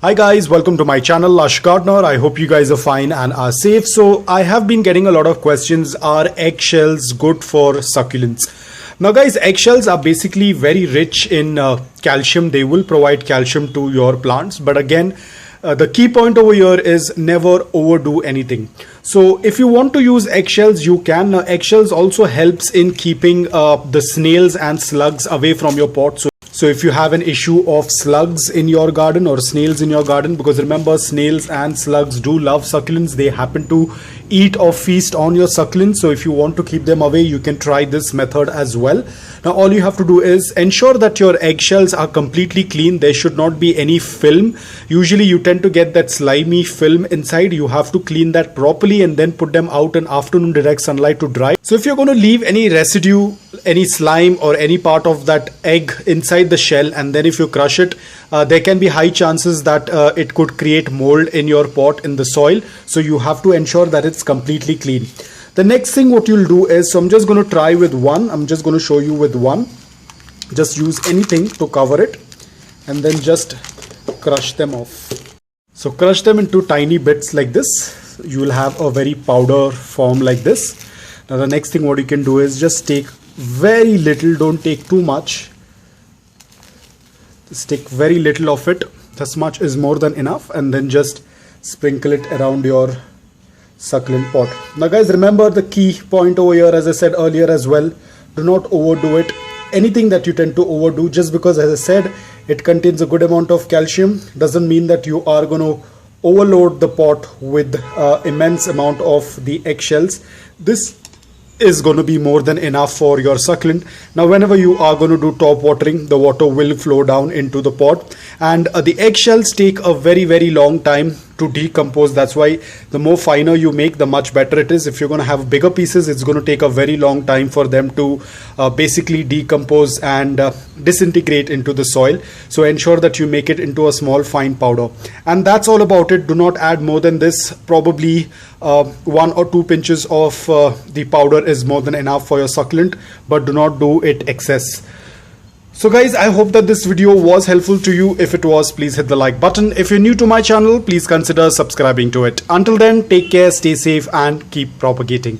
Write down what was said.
Hi guys, welcome to my channel Lush Gardener. I hope you guys are fine and are safe. So I have been getting a lot of questions. Are eggshells good for succulents? Now guys, eggshells are basically very rich in calcium. They will provide calcium to your plants, but again the key point over here is never overdo anything. So if you want to use eggshells, you can. Eggshells also helps in keeping the snails and slugs away from your pot. So if you have an issue of slugs in your garden or snails in your garden, because remember, snails and slugs do love succulents. They happen to eat or feast on your succulents. So if you want to keep them away, you can try this method as well. Now all you have to do is ensure that your eggshells are completely clean. There should not be any film. Usually you tend to get that slimy film inside. You have to clean that properly and then put them out in afternoon direct sunlight to dry. So if you're going to leave any residue, any slime or any part of that egg inside the shell, and then if you crush it, there can be high chances that it could create mold in your pot in the soil. So you have to ensure that it's completely clean. The next thing what you'll do is, so I'm just going to try with one. I'm just going to show you with one. Just use anything to cover it and then just crush them off. So crush them into tiny bits like this. You will have a very powder form like this. Now the next thing what you can do is just take very little, don't take too much. Just take very little of it. This much is more than enough, and then just sprinkle it around your succulent pot. Now guys, remember the key point over here, as I said earlier as well, do not overdo it. Anything that you tend to overdo, just because, as I said, it contains a good amount of calcium, doesn't mean that you are going to overload the pot with immense amount of the eggshells. This is going to be more than enough for your succulent. Now whenever you are going to do top watering, the water will flow down into the pot, and the eggshells take a very long time to decompose. That's why the more finer you make, the much better it is. If you're going to have bigger pieces, it's going to take a very long time for them to basically decompose and disintegrate into the soil. So ensure that you make it into a small fine powder, and that's all about it. Do not add more than this. Probably 1 or 2 pinches of the powder is more than enough for your succulent, but do not do it excess. So guys, I hope that this video was helpful to you. If it was, please hit the like button. If you're new to my channel, please consider subscribing to it. Until then, take care, stay safe and keep propagating.